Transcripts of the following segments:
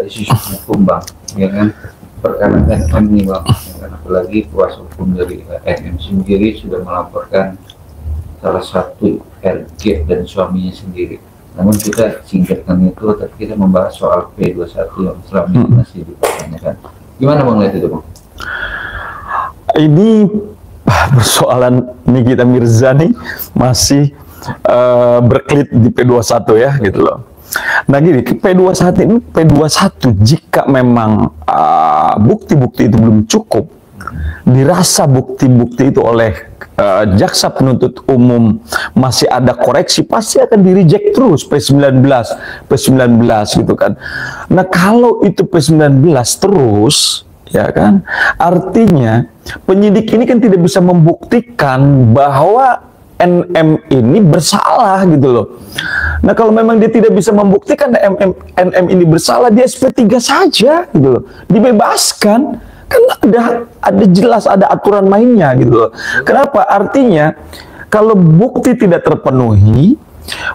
dari sisi hukum bang, ya kan, perkara NM nih bang, ya kan? Apalagi kuasa hukum dari NM sendiri sudah melaporkan salah satu RG dan suaminya sendiri. Namun kita singkatkan itu, tapi kita membahas soal P21 yang selama ini masih dipertanyakan. Gimana bang lihat itu bang? Ini persoalan Nikita Mirzani masih berkelit di P21 ya gitu loh. Nah gini, P21 ini jika memang bukti-bukti itu belum cukup, dirasa bukti-bukti itu oleh jaksa penuntut umum masih ada koreksi, pasti akan di-reject terus P19 gitu kan. Nah kalau itu P19 terus, ya kan, artinya penyidik ini kan tidak bisa membuktikan bahwa NM ini bersalah gitu loh. Nah kalau memang dia tidak bisa membuktikan NM ini bersalah, dia SP3 saja gitu loh, dibebaskan. Kan ada jelas ada aturan mainnya gitu loh. Kenapa? Artinya kalau bukti tidak terpenuhi,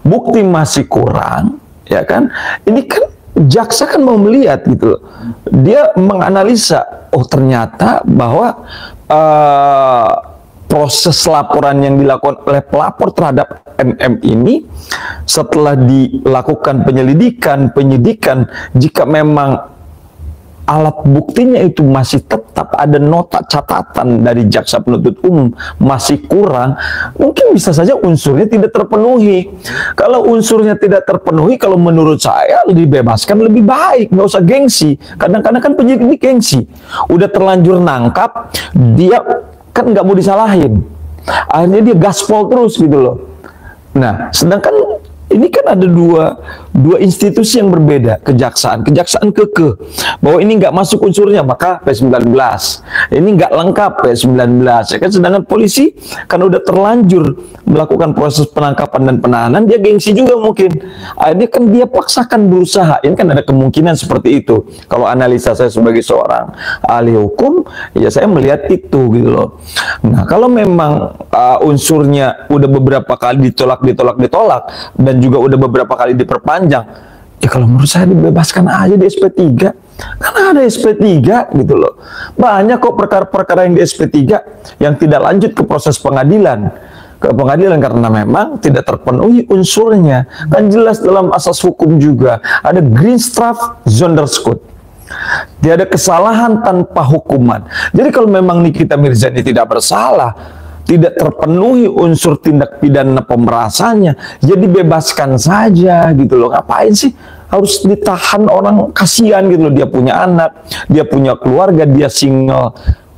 bukti masih kurang, ya kan? Ini kan jaksa kan mau melihat gitu loh. Dia menganalisa, oh ternyata bahwa proses laporan yang dilakukan oleh pelapor terhadap NM ini setelah dilakukan penyidikan, jika memang alat buktinya itu masih tetap ada nota catatan dari jaksa penuntut umum masih kurang, mungkin bisa saja unsurnya tidak terpenuhi. Kalau unsurnya tidak terpenuhi, kalau menurut saya dibebaskan lebih baik, nggak usah gengsi. Kadang-kadang kan penyidik ini gengsi, udah terlanjur nangkap, dia kan nggak mau disalahin, akhirnya dia gaspol terus gitu loh. Nah sedangkan ini kan ada dua institusi yang berbeda, kejaksaan kekeh bahwa ini nggak masuk unsurnya, maka P19, ini nggak lengkap P19, ya kan. Sedangkan polisi kan udah terlanjur melakukan proses penangkapan dan penahanan, dia gengsi juga mungkin, akhirnya kan dia paksakan berusaha. Ini kan ada kemungkinan seperti itu. Kalau analisa saya sebagai seorang ahli hukum, ya saya melihat itu gitu loh. Nah kalau memang unsurnya udah beberapa kali ditolak dan juga udah beberapa kali diperpanjang, ya kalau menurut saya dibebaskan aja di SP3, karena ada SP3 gitu loh. Banyak kok perkara-perkara yang di SP3 yang tidak lanjut ke proses pengadilan karena memang tidak terpenuhi unsurnya. Kan jelas dalam asas hukum juga ada Greenstraff Zonderschuld, tiada kesalahan tanpa hukuman. Jadi kalau memang Nikita Mirzani tidak bersalah, tidak terpenuhi unsur tindak pidana pemerasannya, jadi bebaskan saja gitu loh. Ngapain sih harus ditahan orang? Kasihan gitu loh, dia punya anak, dia punya keluarga, dia single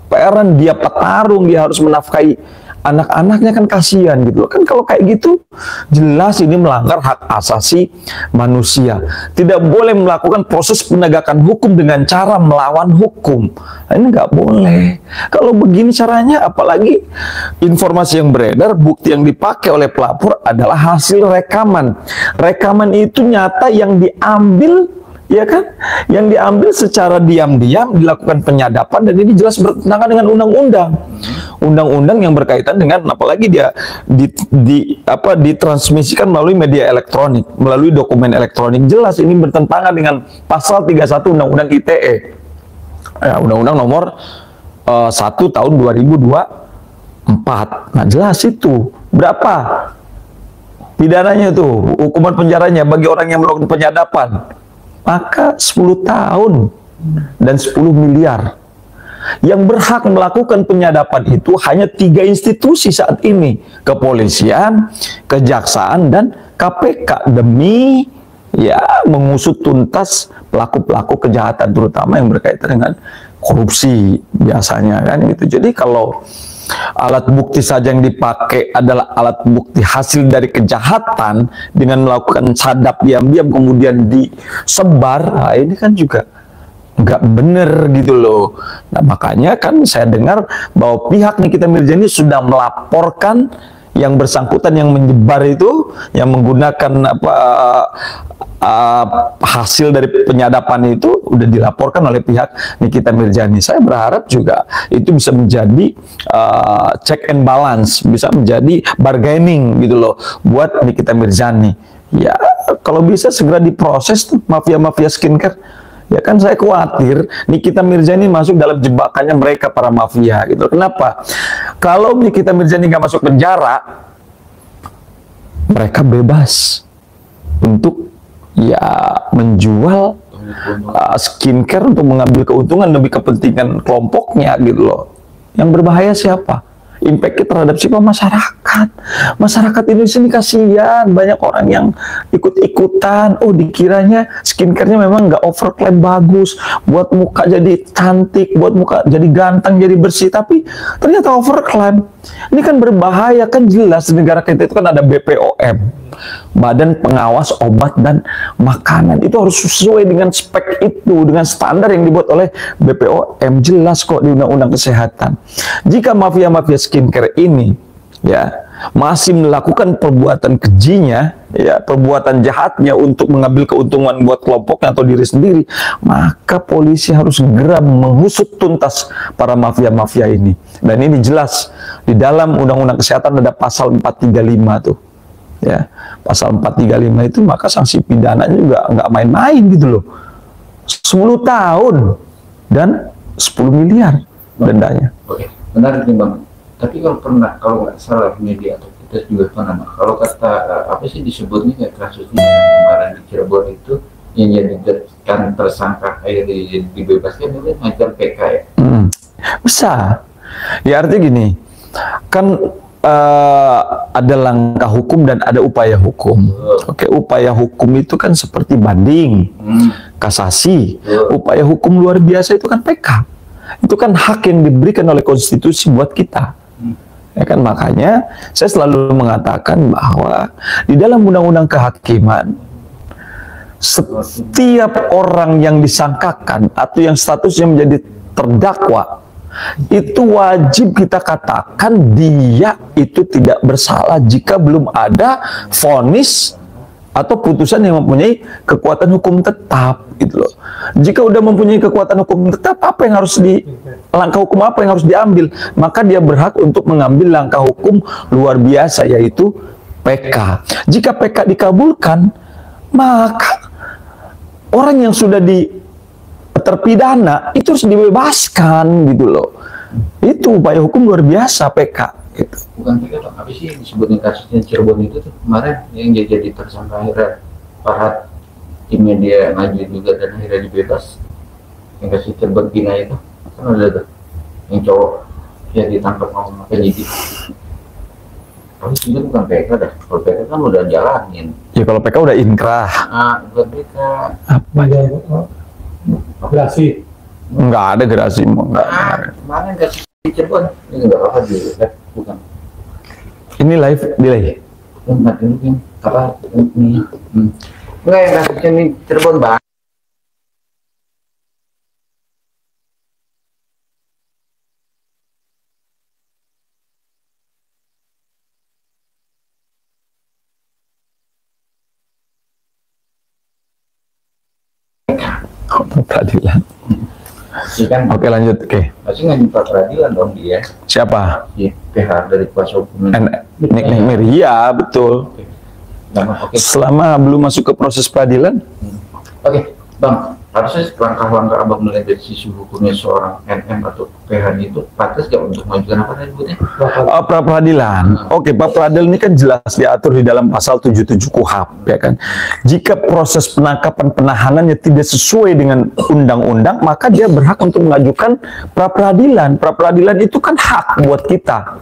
parent, dia petarung, dia harus menafkahi anak-anaknya, kan kasihan gitu loh. Kan kalau kayak gitu jelas ini melanggar hak asasi manusia. Tidak boleh melakukan proses penegakan hukum dengan cara melawan hukum. Nah, ini nggak boleh. Kalau begini caranya, apalagi informasi yang beredar, bukti yang dipakai oleh pelapor adalah hasil rekaman. Rekaman itu nyata yang diambil, ya kan, yang diambil secara diam-diam, dilakukan penyadapan, dan ini jelas bertentangan dengan undang-undang yang berkaitan dengan, apalagi dia ditransmisikan melalui media elektronik, melalui dokumen elektronik. Jelas ini bertentangan dengan pasal 31 Undang-Undang ITE, ya, Undang-Undang nomor 1 tahun 2024. Nah jelas itu berapa pidananya tuh, hukuman penjaranya bagi orang yang melakukan penyadapan, maka 10 tahun dan 10 miliar. Yang berhak melakukan penyadapan itu hanya 3 institusi saat ini, kepolisian, kejaksaan, dan KPK, demi ya mengusut tuntas pelaku-pelaku kejahatan, terutama yang berkaitan dengan korupsi biasanya kan gitu. Jadi kalau alat bukti saja yang dipakai adalah alat bukti hasil dari kejahatan dengan melakukan sadap diam-diam kemudian disebar, nah ini kan juga nggak bener gitu loh. Nah makanya kan saya dengar bahwa pihak Nikita Mirzani sudah melaporkan yang bersangkutan yang menyebar itu, yang menggunakan hasil dari penyadapan itu udah dilaporkan oleh pihak Nikita Mirzani. Saya berharap juga itu bisa menjadi check and balance, bisa menjadi bargaining gitu loh buat Nikita Mirzani. Ya kalau bisa segera diproses tuh mafia-mafia skincare Ya kan saya khawatir Nikita Mirzani masuk dalam jebakannya mereka para mafia gitu. Kenapa? Kalau Nikita Mirzani nggak masuk penjara, mereka bebas untuk ya menjual skincare untuk mengambil keuntungan demi kepentingan kelompoknya gitu loh. Yang berbahaya siapa? Impactnya terhadap siapa? Masyarakat. Masyarakat Indonesia ini kasihan, banyak orang yang ikut-ikutan. Oh, dikiranya skincare-nya memang nggak overclaim bagus, buat muka jadi cantik, buat muka jadi ganteng, jadi bersih, tapi ternyata overclaim. Ini kan berbahaya, kan jelas di negara kita itu kan ada BPOM, Badan Pengawas Obat dan Makanan. Itu harus sesuai dengan spek itu, dengan standar yang dibuat oleh BPOM, jelas kok di Undang-Undang Kesehatan. Jika mafia-mafia skincare ini ya masih melakukan perbuatan kejinya, ya perbuatan jahatnya untuk mengambil keuntungan buat kelompoknya atau diri sendiri, maka polisi harus segera mengusut tuntas para mafia-mafia ini. Dan ini jelas di dalam Undang-Undang Kesehatan ada pasal 435 tuh. Ya, pasal 435 itu maka sanksi pidananya juga nggak main-main gitu loh. 10 tahun dan 10 miliar dendanya. Oke, benar nih Bang. Tapi kalau nggak salah media atau kita juga pernah, kalau kata apa sih disebutnya kayak kasusnya yang kemarin di Cirebon itu yang jadikan tersangka akhirnya dibebaskan itu macam PK ya? Bisa. Ya artinya gini, kan ada langkah hukum dan ada upaya hukum. Oke, upaya hukum itu kan seperti banding, kasasi. Upaya hukum luar biasa itu kan PK. Itu kan hak yang diberikan oleh konstitusi buat kita. Ya kan, makanya saya selalu mengatakan bahwa di dalam undang-undang kehakiman setiap orang yang disangkakan atau yang statusnya menjadi terdakwa itu wajib kita katakan dia itu tidak bersalah jika belum ada vonis atau putusan yang mempunyai kekuatan hukum tetap gitu loh. Jika udah mempunyai kekuatan hukum tetap, apa yang harus langkah hukum apa yang harus diambil? Maka dia berhak untuk mengambil langkah hukum luar biasa, yaitu PK. Jika PK dikabulkan, maka orang yang sudah terpidana itu harus dibebaskan gitu loh. Itu upaya hukum luar biasa PK. Gitu. Bukan PK, tapi sih disebutnya kasusnya Cirebon itu tuh kemarin yang jadi tersangka akhirnya Farhad tim media maju juga dan akhirnya dibebas. Yang kasus Cirebon Pina itu kan ada tuh yang cowok yang ditangkap sama penyidik. Tapi itu bukan PK dah. Kalau PK kan udah jalanin. Ya kalau PK udah inkrah. Bukan PK. Apa ya? Gerasi. Enggak ada gerasi. Kemarin kasus di Cirebon ini enggak apa bukan. Ini live delay. Enggak ini apa ini? Enggak yang kasusnya di Cirebon Bang. Peradilan. Kan, oke lanjut. Oke. Masih ngajuin pra peradilan dong dia. Siapa? Iya, PH dari kuasa hukum. Nik Miri, ya betul. Oke. Selama belum masuk ke proses peradilan. Oke, Bang. Harusnya langkah-langkah Abang melihat dari sisi hukumnya seorang NM atau PH itu pantas nggak untuk mengajukan apa tadi sebutnya? Pra peradilan. Oke, pra peradilan ini kan jelas diatur di dalam pasal 77 KUHP, ya kan. Jika proses penangkapan penahanannya tidak sesuai dengan undang-undang, maka dia berhak untuk mengajukan pra peradilan. Pra peradilan itu kan hak buat kita.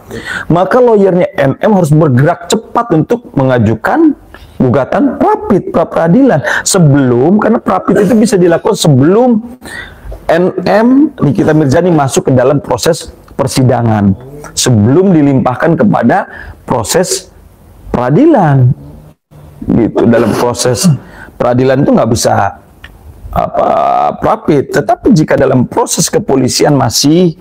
Maka lawyernya NM harus bergerak cepat untuk mengajukan gugatan rapid pra peradilan sebelum, karena rapid itu bisa dilakukan sebelum NM Nikita Mirzani masuk ke dalam proses persidangan, sebelum dilimpahkan kepada proses peradilan gitu. Dalam proses peradilan itu nggak bisa rapid, tetapi jika dalam proses kepolisian masih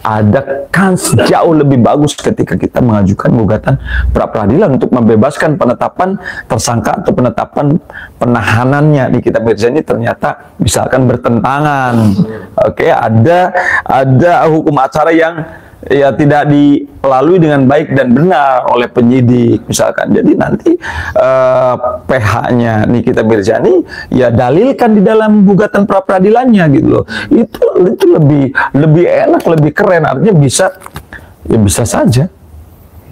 ada kans jauh lebih bagus ketika kita mengajukan gugatan pra peradilan untuk membebaskan penetapan tersangka atau penetapan penahanannya Nikita Mirzani ternyata misalkan bertentangan. Oke, ada hukum acara yang ya tidak dilalui dengan baik dan benar oleh penyidik misalkan. Jadi nanti PH-nya Nikita Mirzani ya dalilkan di dalam gugatan pra peradilannya gitu loh. Itu lebih enak, lebih keren, artinya bisa saja.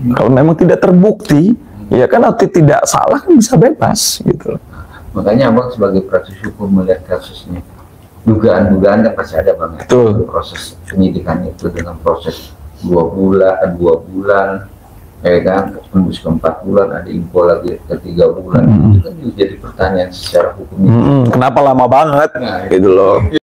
Kalau memang tidak terbukti, ya kan atau tidak salah kan bisa bebas gitu loh. Makanya Abang sebagai praktisi hukum melihat kasusnya, dugaan-dugaan kan pasti ada Bang. Betul. Proses penyidikan itu dengan proses 2 bulan, ya kan, tembus ke 4 bulan, ada info lagi ke 3 bulan. Itu kan jadi pertanyaan secara hukum. Kenapa lama banget, Nah, gitu loh.